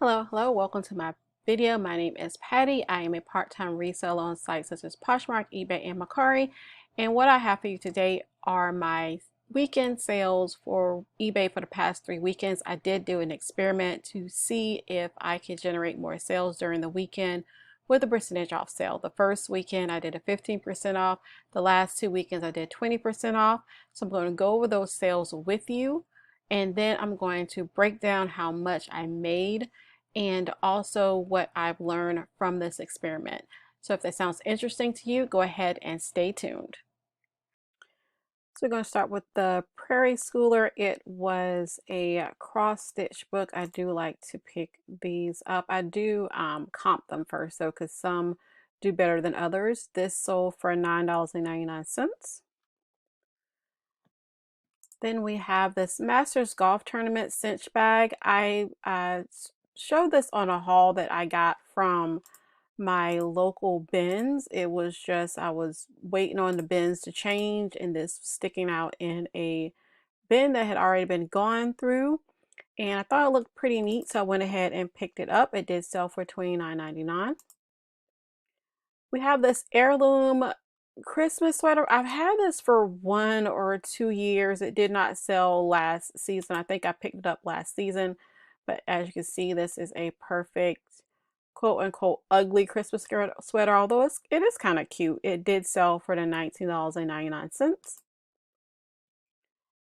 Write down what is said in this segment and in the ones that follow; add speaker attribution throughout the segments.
Speaker 1: Hello, welcome to my video. My name is Patty. I am a part-time reseller on sites such as Poshmark, eBay, and Mercari. And what I have for you today are my weekend sales for eBay for the past 3 weekends. I did do an experiment to see if I could generate more sales during the weekend with a percentage off sale. The first weekend I did a 15% off. The last 2 weekends I did 20% off. So I'm going to go over those sales with you. And then I'm going to break down how much I made and also what I've learned from this experiment. So if that sounds interesting to you, go ahead and stay tuned. So we're going to start with the Prairie Schooler. It was a cross stitch book. I do like to pick these up. I do comp them first, though, because some do better than others. This sold for $9.99. Then we have this Masters Golf Tournament cinch bag. I showed this on a haul that I got from my local bins. It was just, I was waiting on the bins to change and this sticking out in a bin that had already been gone through. And I thought it looked pretty neat, so I went ahead and picked it up. It did sell for $29.99. We have this heirloom Christmas sweater. I've had this for 1 or 2 years. It did not sell last season. I think I picked it up last season, but as you can see, this is a perfect quote unquote ugly Christmas sweater, although it is kind of cute. It did sell for the $19.99.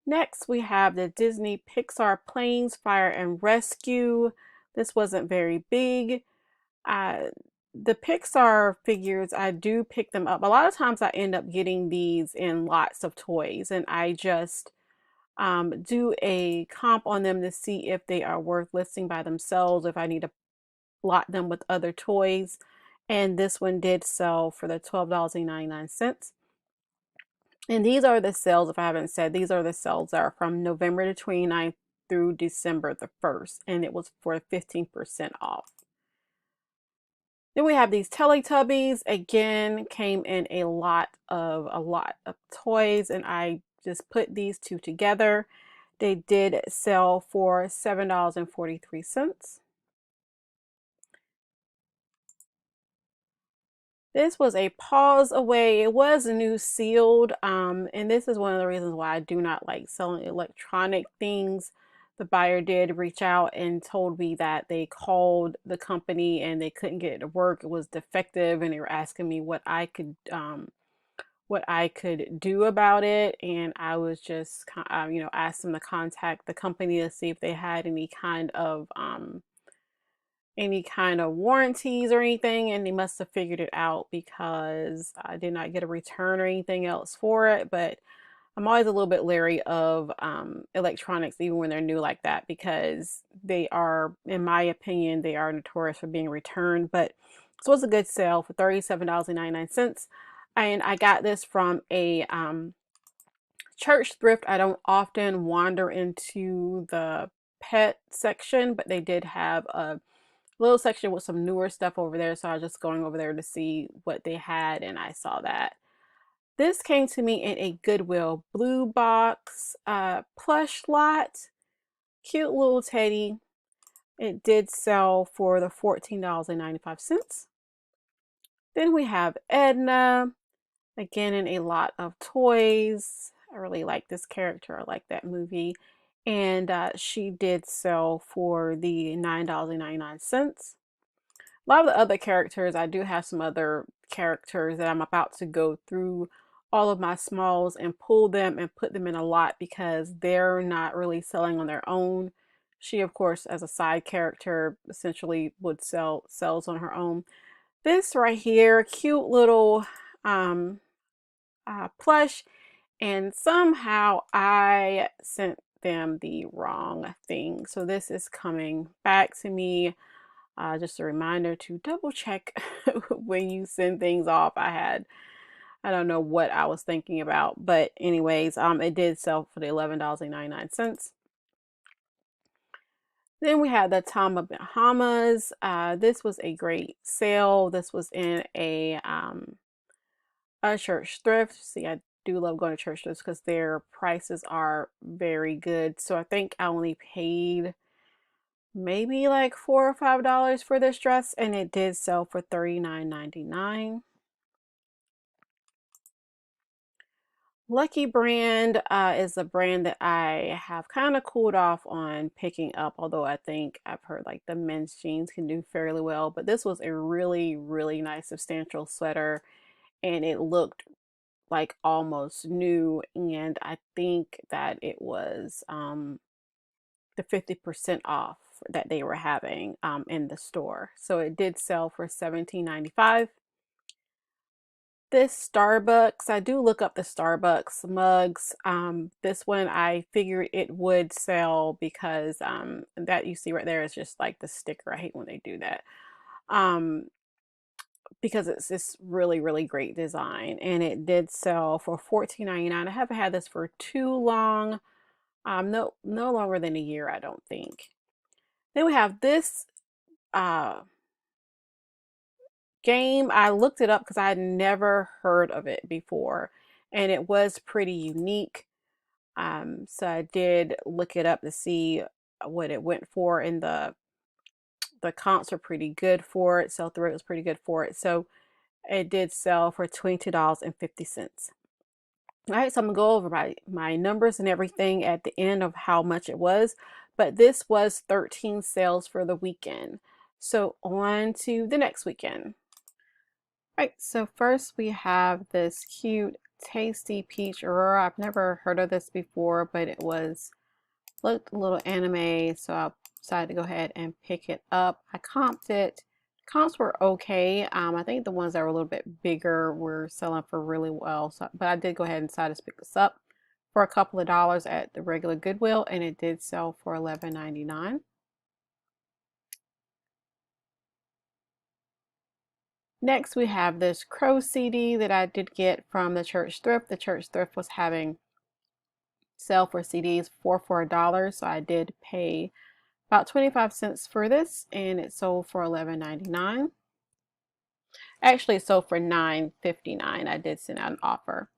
Speaker 1: Next, we have the Disney Pixar Planes Fire and Rescue. This wasn't very big. The Pixar figures, I do pick them up. A lot of times I end up getting these in lots of toys, and I just do a comp on them to see if they are worth listing by themselves, if I need to lot them with other toys. And this one did sell for the $12.99. And these are the sales, if I haven't said, these are the sales that are from November the 29th through December the 1st, and it was for 15% off. Then we have these Teletubbies. Again, came in a lot of toys, and I just put these two together. They did sell for $7.43. This was a pause away. It was new sealed, and this is one of the reasons why I do not like selling electronic things. The buyer did reach out and told me that they called the company and they couldn't get it to work. It was defective, and they were asking me what I could do about it. And I was just, asked them to contact the company to see if they had any kind of warranties or anything, and they must have figured it out because I did not get a return or anything else for it. But I'm always a little bit leery of electronics, even when they're new like that, because they are, in my opinion, they are notorious for being returned. But this was a good sale for $37.99. And I got this from a church thrift. I don't often wander into the pet section, but they did have a little section with some newer stuff over there, so I was just going over there to see what they had, and I saw that. This came to me in a Goodwill blue box plush lot. Cute little teddy. It did sell for the $14.95. Then we have Edna, again in a lot of toys. I really like this character. I like that movie. And she did sell for the $9.99. A lot of the other characters, I do have some other characters that I'm about to go through all of my smalls and pull them and put them in a lot because they're not really selling on their own. She, of course, as a side character, essentially would sells on her own. This right here, cute little plush, and somehow I sent them the wrong thing. So this is coming back to me. Just a reminder to double check when you send things off. I don't know what I was thinking about, but anyways, it did sell for the $11.99. Then we had the Tama Bahamas. This was a great sale. This was in a church thrift. See, I do love going to church thrifts because their prices are very good. So I think I only paid maybe like $4 or $5 for this dress, and it did sell for $39.99. Lucky Brand is a brand that I have kind of cooled off on picking up, although I think I've heard like the men's jeans can do fairly well. But this was a really, really nice, substantial sweater, and it looked like almost new. And I think that it was the 50% off that they were having in the store. So it did sell for $17.95. This Starbucks, I do look up the Starbucks mugs. This one I figured it would sell because that you see right there is just like the sticker. I hate when they do that. Um, because it's this really, really great design, and it did sell for $14.99. I haven't had this for too long. No longer than a year, I don't think. Then we have this uh game. I looked it up because I had never heard of it before, and it was pretty unique. So I did look it up to see what it went for, and the comps were pretty good for it. Sell through rate was pretty good for it. So it did sell for $22.50. All right, so I'm gonna go over my numbers and everything at the end of how much it was, but this was 13 sales for the weekend. So on to the next weekend. Right, so first we have this cute tasty peach aurora. I've never heard of this before, but it looked a little anime, so I decided to go ahead and pick it up. I comped it. Comps were okay. I think the ones that were a little bit bigger were selling for really well. So, but I did go ahead and decide to pick this up for a couple of dollars at the regular Goodwill, and it did sell for $11.99. Next, we have this Crow CD that I did get from the Church Thrift. The Church Thrift was having sale for CDs for a dollar, so I did pay about 25 cents for this, and it sold for $11.99. Actually, it sold for $9.59. I did send out an offer.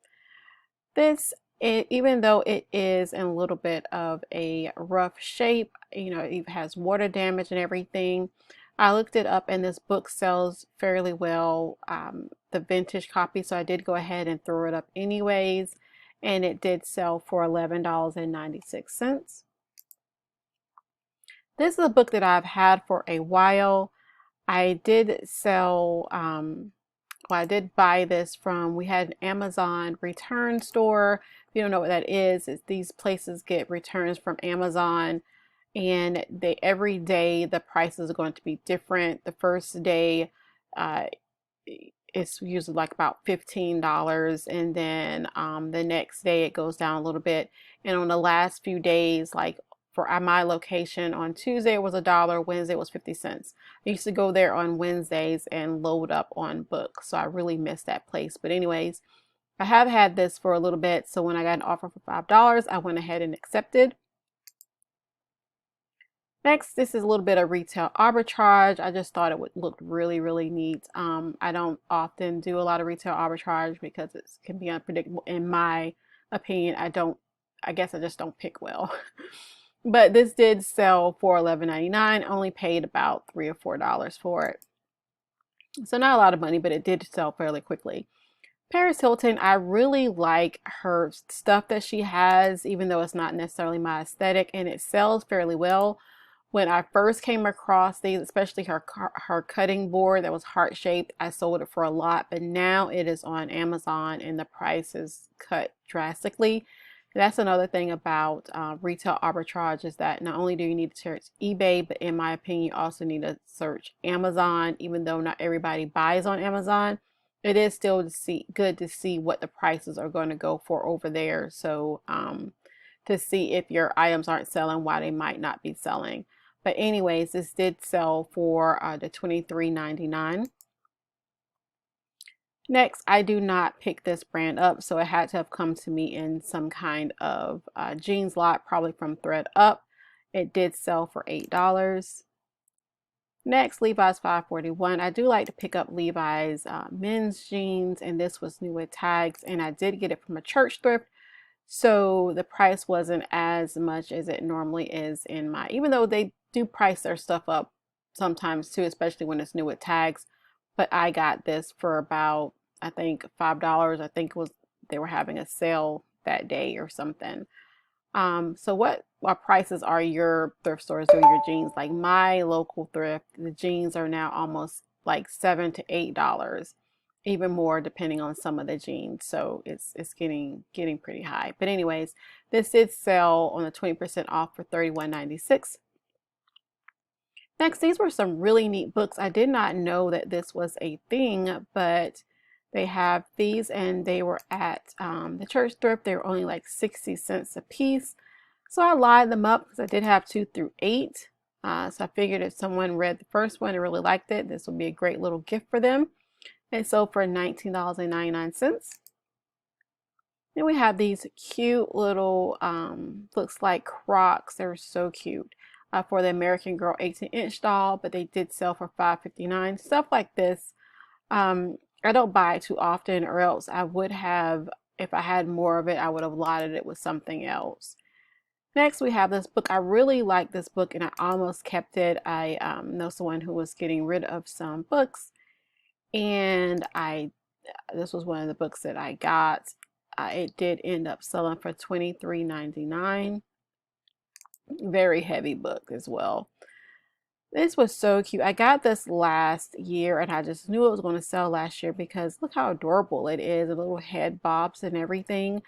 Speaker 1: This, even though it is in a little bit of a rough shape, you know, it has water damage and everything. I looked it up, and this book sells fairly well, the vintage copy, so I did go ahead and throw it up anyways, and it did sell for $11.96. This is a book that I've had for a while. I did sell, well, I did buy this from, we had an Amazon return store. If you don't know what that is, it's these places get returns from Amazon, and they every day the prices are going to be different. The first day, uh, it's usually like about $15, and then the next day it goes down a little bit, and on the last few days, like for my location on Tuesday it was $1, Wednesday was 50 cents. I used to go there on Wednesdays and load up on books, so I really miss that place. But anyways, I have had this for a little bit, so when I got an offer for $5, I went ahead and accepted. Next, this is a little bit of retail arbitrage. I just thought it would look really, really neat. I don't often do a lot of retail arbitrage because it can be unpredictable. In my opinion, I guess I just don't pick well. But this did sell for $11.99. Only paid about $3 or $4 for it. So not a lot of money, but it did sell fairly quickly. Paris Hilton, I really like her stuff that she has, even though it's not necessarily my aesthetic, and it sells fairly well. When I first came across these, especially her cutting board that was heart shaped, I sold it for a lot, but now it is on Amazon and the price is cut drastically. That's another thing about retail arbitrage, is that not only do you need to search eBay, but in my opinion, you also need to search Amazon. Even though not everybody buys on Amazon, it is still good to see what the prices are going to go for over there. So to see if your items aren't selling, why they might not be selling. But anyways, this did sell for the $23.99. Next, I do not pick this brand up, so it had to have come to me in some kind of jeans lot, probably from thredUP. It did sell for $8. Next, Levi's 541. I do like to pick up Levi's men's jeans, and this was new with tags, and I did get it from a church thrift. So the price wasn't as much as it normally is in my, even though they do price their stuff up sometimes too, especially when it's new with tags. But I got this for about, I think, $5. I think it was, they were having a sale that day or something. So what prices are your thrift stores doing your jeans? Like my local thrift, the jeans are now almost like $7 to $8, even more depending on some of the jeans. So it's getting pretty high. But anyways, this did sell on the 20% off for $31.96. Next, these were some really neat books. I did not know that this was a thing, but they have these, and they were at the church thrift. They were only like 60 cents a piece. So I lined them up because I did have 2 through 8. So I figured if someone read the first one and really liked it, this would be a great little gift for them. And so for $19.99. Then we have these cute little, looks like Crocs. They're so cute. For the American Girl 18-inch doll, but they did sell for $5.59. Stuff like this, I don't buy too often, or else I would have, if I had more of it, I would have lotted it with something else. Next, we have this book. I really like this book, and I almost kept it. I know someone who was getting rid of some books, and this was one of the books that I got. It did end up selling for $23.99. Very heavy book as well. This was so cute. I got this last year, and I just knew it was going to sell last year because look how adorable it is. The little head bobs and everything.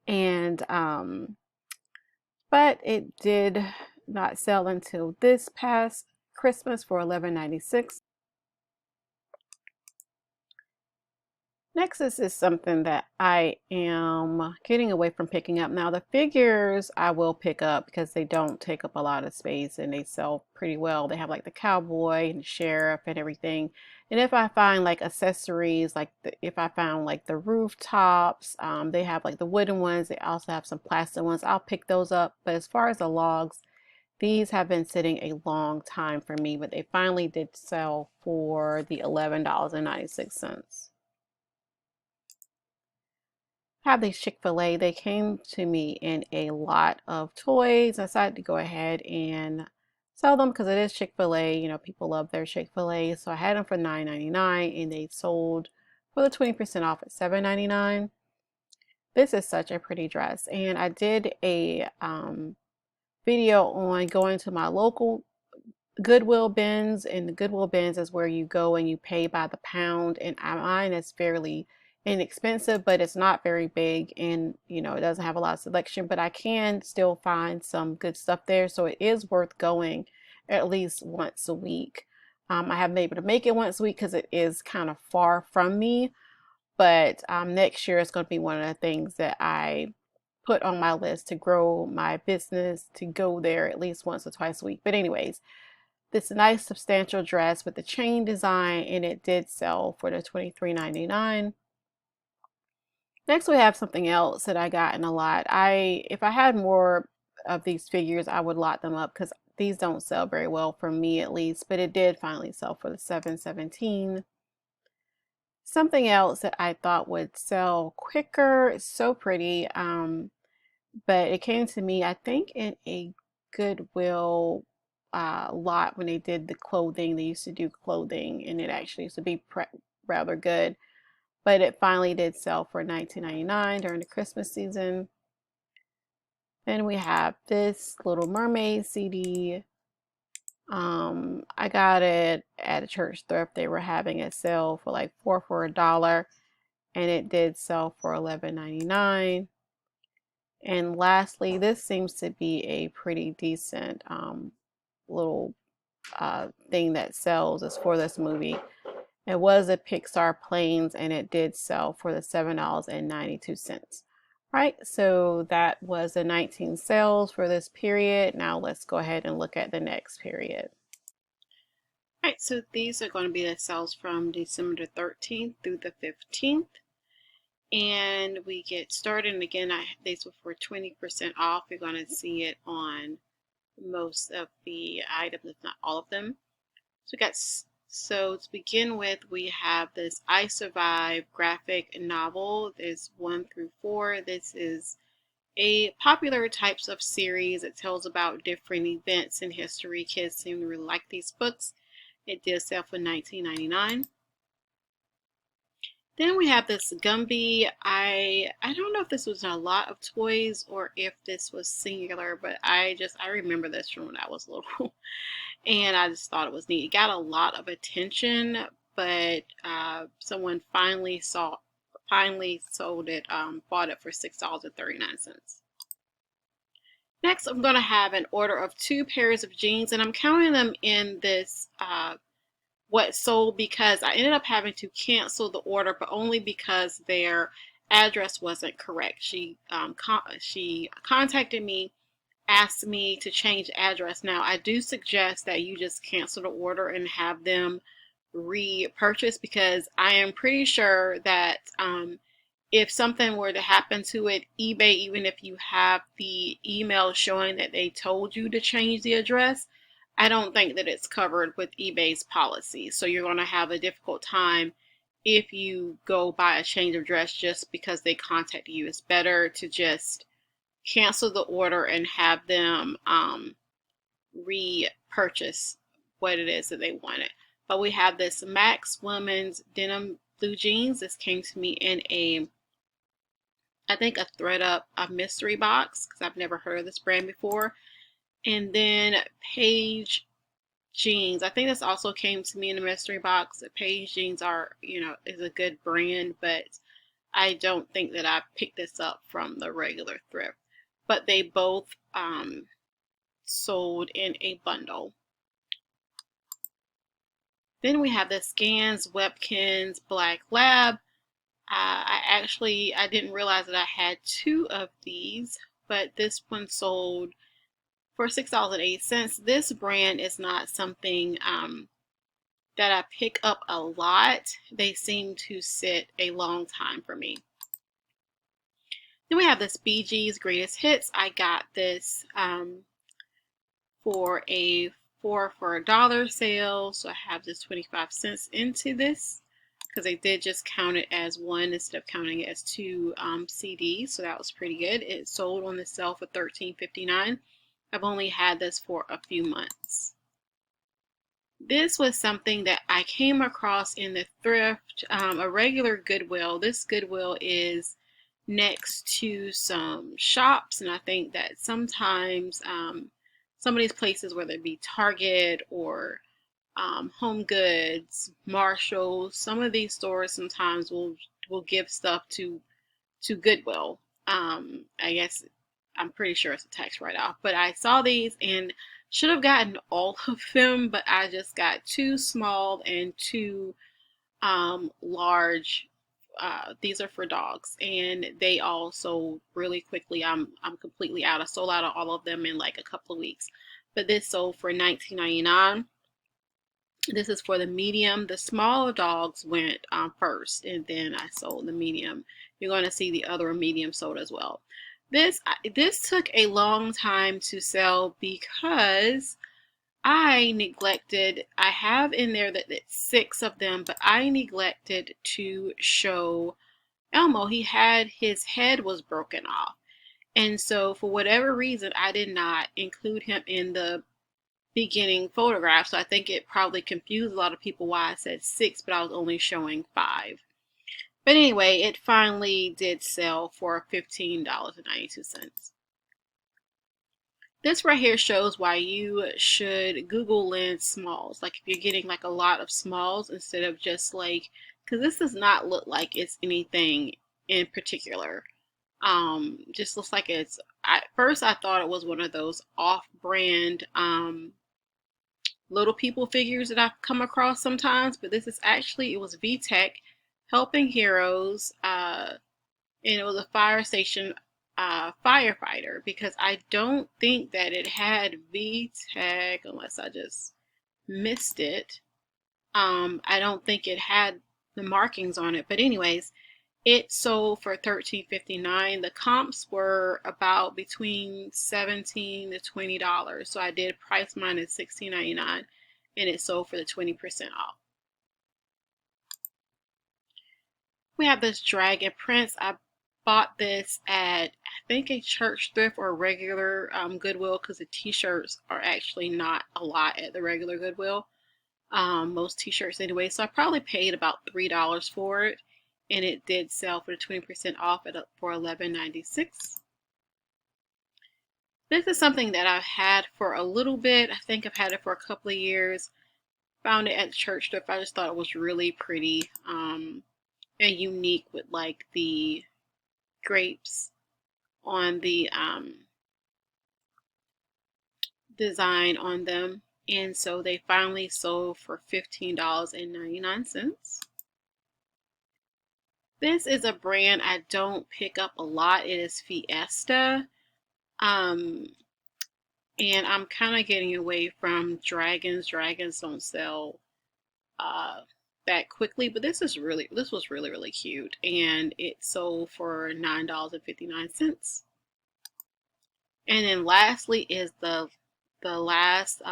Speaker 1: And but it did not sell until this past Christmas for $11.96. Next, this is something that I am getting away from picking up. Now, the figures I will pick up because they don't take up a lot of space and they sell pretty well. They have like the cowboy and the sheriff and everything. And if I find like accessories, like if I found like the rooftops, they have like the wooden ones. They also have some plastic ones. I'll pick those up. But as far as the logs, these have been sitting a long time for me, but they finally did sell for the $11.96. Have these Chick-fil-A. They came to me in a lot of toys. I decided to go ahead and sell them because it is Chick-fil-A. You know, people love their Chick-fil-A. So I had them for $9.99 and they sold for the 20% off at $7.99. This is such a pretty dress. And I did a video on going to my local Goodwill bins, and the Goodwill bins is where you go and you pay by the pound, and mine is fairly inexpensive, but it's not very big, and you know, it doesn't have a lot of selection, but I can still find some good stuff there, so it is worth going at least once a week. I haven't been able to make it once a week because it is kind of far from me, but next year it's going to be one of the things that I put on my list to grow my business, to go there at least once or twice a week. But anyways, this nice substantial dress with the chain design, and it did sell for the $23.99. Next, we have something else that I got in a lot. If I had more of these figures, I would lot them up because these don't sell very well for me at least, but it did finally sell for the $7.17. Something else that I thought would sell quicker. It's so pretty, but it came to me, I think, in a Goodwill lot when they did the clothing. They used to do clothing, and it actually used to be rather good. But it finally did sell for $19.99 during the Christmas season. Then we have this Little Mermaid CD. I got it at a church thrift. They were having a sale for like 4 for $1, and it did sell for $11.99. And lastly, this seems to be a pretty decent little thing that sells. Is for this movie. It was a Pixar Planes, and it did sell for the $7.92. Right, so that was the 19 sales for this period. Now let's go ahead and look at the next period. All right, so these are going to be the sales from December 13th through the 15th. And we get started, and again, these were for 20% off. You're going to see it on most of the items, if not all of them. So to begin with, we have this I Survive graphic novel. There's 1 through 4. This is a popular types of series. It tells about different events in history. Kids seem to really like these books. It did sell for $19.99. Then we have this Gumby. I don't know if this was in a lot of toys or if this was singular, but I remember this from when I was little, and I just thought it was neat. It got a lot of attention, but someone finally sold it, bought it for $6.39. Next, I'm going to have an order of 2 pairs of jeans, and I'm counting them in this what sold because I ended up having to cancel the order, but only because their address wasn't correct. She contacted me, asked me to change the address. Now, I do suggest that you just cancel the order and have them repurchase, because I am pretty sure that if something were to happen to it, eBay, even if you have the email showing that they told you to change the address, I don't think that it's covered with eBay's policy. So you're going to have a difficult time if you go buy a change of address just because they contacted you. It's better to just cancel the order and have them repurchase what it is that they wanted. But we have this Max Women's Denim Blue Jeans. This came to me in I think a thread-up mystery box, because I've never heard of this brand before. And then Page Jeans. I think this also came to me in a mystery box. Page Jeans is a good brand, but I don't think that I picked this up from the regular thrift. But they both sold in a bundle. Then we have the Scans Webkins Black Lab. I didn't realize that I had 2 of these, but this one sold for $6.08. This brand is not something that I pick up a lot. They seem to sit a long time for me. Then we have this BG's Greatest Hits. I got this for a 4 for $1 sale, so I have this 25 cents into this, because they did just count it as one instead of counting it as 2 CDs, so that was pretty good. It sold on the sale for $13.59. I've only had this for a few months. This was something that I came across in the thrift, a regular Goodwill. This Goodwill is next to some shops, and I think that sometimes some of these places, whether it be Target or Home Goods, Marshalls, some of these stores sometimes will give stuff to Goodwill. I guess I'm pretty sure it's a tax write-off, but I saw these and should have gotten all of them, but I just got 2 small and 2 large. These are for dogs, and they all sold really quickly. I'm completely out. I sold out of all of them in like a couple of weeks, but this sold for $19.99. This is for the medium. The small dogs went first, and then I sold the medium. You're going to see the other medium sold as well. This took a long time to sell because I have in there that it's 6 of them, but I neglected to show Elmo. His head was broken off. And so for whatever reason, I did not include him in the beginning photograph. So I think it probably confused a lot of people why I said 6, but I was only showing 5. But anyway, it finally did sell for $15.92. This right here shows why you should Google Lens smalls. Like if you're getting like a lot of smalls instead of just like, because this does not look like it's anything in particular. Just looks like at first I thought it was one of those off-brand little people figures that I've come across sometimes, but this is actually, it was VTech Helping Heroes, and it was a fire station firefighter, because I don't think that it had VTech unless I just missed it. I don't think it had the markings on it, but anyways, it sold for $13.59. The comps were about between $17 to $20, so I did price mine at $16.99, and it sold for the 20% off. We have this Dragon Prince. I bought this at, I think, a church thrift or regular Goodwill, because the t-shirts are actually not a lot at the regular Goodwill. Most t-shirts anyway. So I probably paid about $3 for it, and it did sell for 20% off for $11.96. This is something that I've had for a little bit. I think I've had it for a couple of years. Found it at church thrift. I just thought it was really pretty and unique with like the grapes on the design on them. And so they finally sold for $15.99. This is a brand I don't pick up a lot. It is Fiesta. Um, and I'm kind of getting away from dragons. Dragons don't sell that quickly, but this was really cute, and it sold for $9.59. And then lastly is the last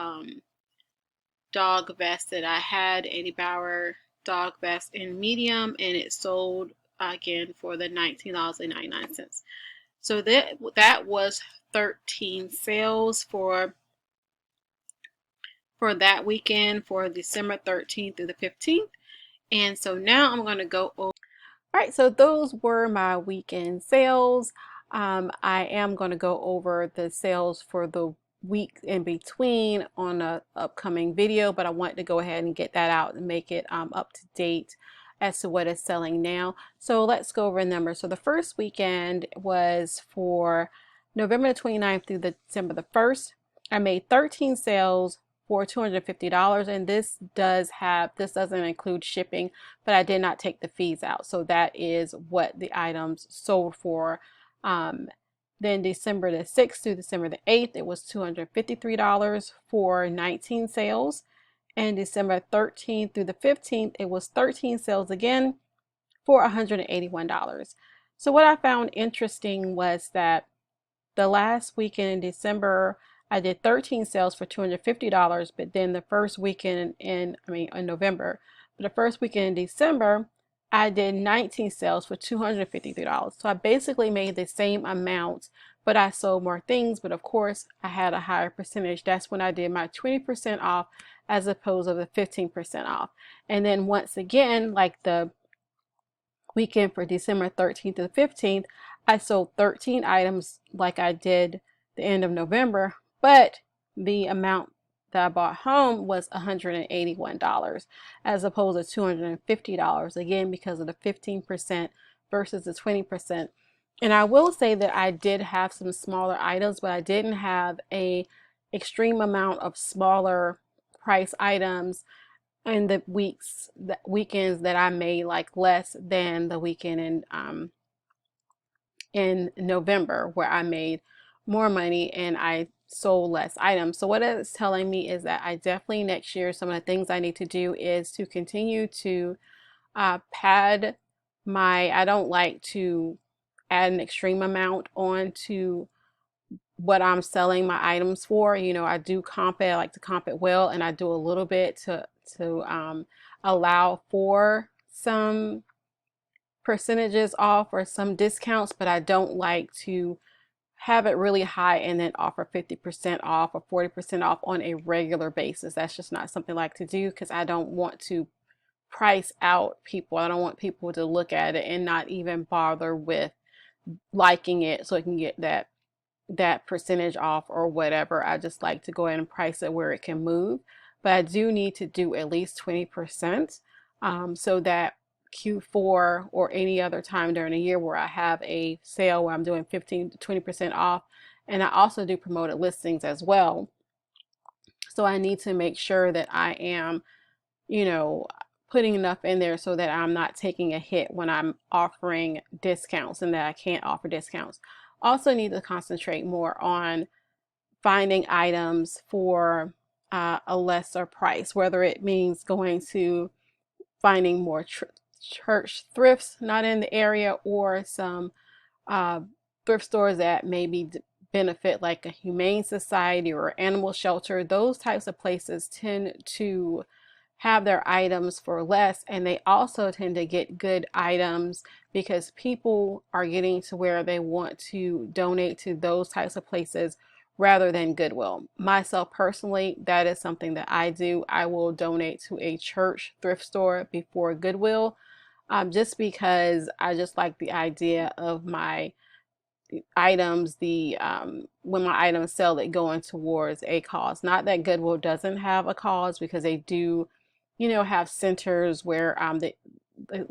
Speaker 1: dog vest that I had, Eddie Bauer dog vest in medium, and it sold again for the $19.99. So that was 13 sales for that weekend, for December 13th through the 15th. And so now I'm going to go over. All right, so those were my weekend sales. I am going to go over the sales for the week in between on a upcoming video, but I want to go ahead and get that out and make it up to date as to what is selling now. So let's go over the numbers. So the first weekend was for November the 29th through the December the 1st. I made 13 sales for $250, and this doesn't include shipping, but I did not take the fees out. So that is what the items sold for. Then December the 6th through December the 8th, it was $253 for 19 sales. And December 13th through the 15th, it was 13 sales again for $181. So what I found interesting was that the last weekend in December, I did 13 sales for $250, but then the first weekend in November, but the first weekend in December, I did 19 sales for $253. So I basically made the same amount, but I sold more things, but of course I had a higher percentage. That's when I did my 20% off as opposed to the 15% off. And then once again, like the weekend for December 13th to the 15th, I sold 13 items like I did the end of November, but the amount that I bought home was $181 as opposed to $250, again because of the 15% versus the 20%. And I will say that I did have some smaller items, but I didn't have a extreme amount of smaller price items in the weekends that I made like less than the weekend in November, where I made more money and I sold less items. So what it's telling me is that I definitely next year, some of the things I need to do is to continue to pad I don't like to add an extreme amount on to what I'm selling my items for. You know, I do comp it, I like to comp it well, and I do a little bit to allow for some percentages off or some discounts, but I don't like to have it really high and then offer 50% off or 40% off on a regular basis. That's just not something I like to do because I don't want to price out people. I don't want people to look at it and not even bother with liking it so it can get that percentage off or whatever. I just like to go ahead and price it where it can move, but I do need to do at least 20% so that Q4 or any other time during the year where I have a sale where I'm doing 15 to 20% off. And I also do promoted listings as well. So I need to make sure that I am, you know, putting enough in there so that I'm not taking a hit when I'm offering discounts and that I can't offer discounts. Also need to concentrate more on finding items for a lesser price, whether it means going to finding more church thrifts not in the area or some thrift stores that maybe benefit like a humane society or animal shelter. Those types of places tend to have their items for less, and they also tend to get good items because people are getting to where they want to donate to those types of places rather than Goodwill. Myself personally, that is something that I do. I will donate to a church thrift store before Goodwill, just because I just like the idea of my items, when my items sell, that going towards a cause. Not that Goodwill doesn't have a cause, because they do, have centers where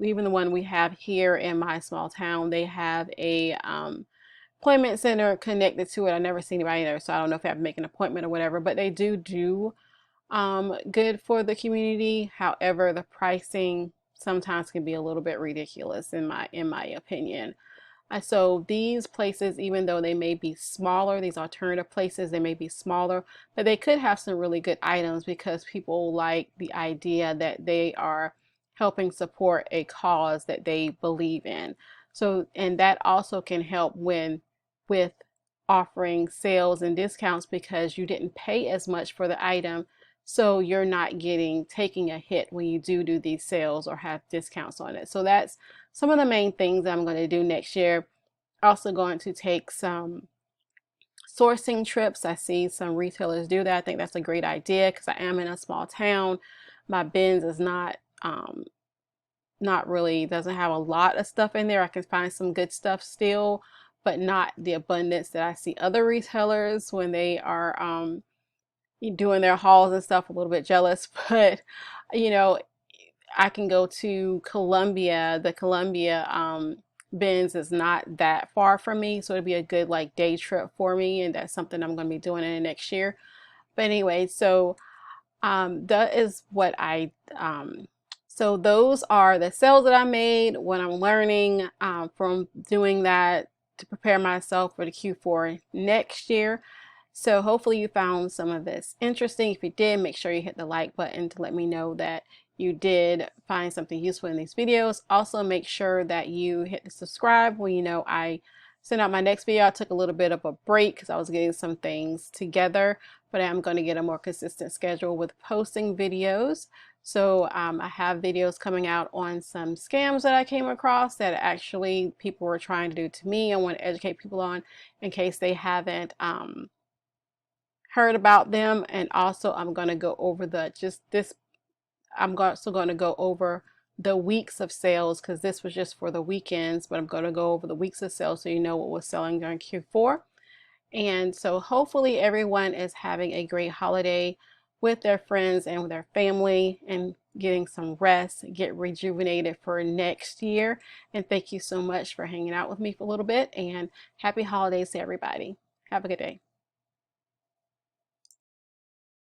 Speaker 1: even the one we have here in my small town, they have a employment center connected to it. I never seen anybody there, so I don't know if I have to make an appointment or whatever. But they do good for the community. However, the pricing sometimes can be a little bit ridiculous in my opinion. So these places, even though they may be smaller, these alternative places, they may be smaller, but they could have some really good items because people like the idea that they are helping support a cause that they believe in. So, and that also can help with offering sales and discounts, because you didn't pay as much for the item. So you're not taking a hit when you do these sales or have discounts on it. So that's some of the main things I'm going to do next year. Also going to take some sourcing trips. I see some retailers do that. I think that's a great idea because I am in a small town. My bins is not really, doesn't have a lot of stuff in there. I can find some good stuff still, but not the abundance that I see other retailers when they are doing their hauls and stuff. A little bit jealous, but you know, I can go to Columbia. The Columbia bins is not that far from me, so it'd be a good like day trip for me, and that's something I'm going to be doing in the next year. But anyway, so that is what so those are the sales that I made, what I'm learning from doing that to prepare myself for the Q4 next year. So hopefully you found some of this interesting. If you did, make sure you hit the like button to let me know that you did find something useful in these videos. Also, make sure that you hit the subscribe when you know I send out my next video. I took a little bit of a break because I was getting some things together, but I'm going to get a more consistent schedule with posting videos. So I have videos coming out on some scams that I came across that actually people were trying to do to me. I want to educate people on in case they haven't heard about them. And also I'm going to go over I'm also going to go over the weeks of sales, because this was just for the weekends, but I'm going to go over the weeks of sales so you know what was selling during Q4. And so hopefully everyone is having a great holiday with their friends and with their family, and getting some rest, get rejuvenated for next year. And thank you so much for hanging out with me for a little bit, and happy holidays to everybody. Have a good day.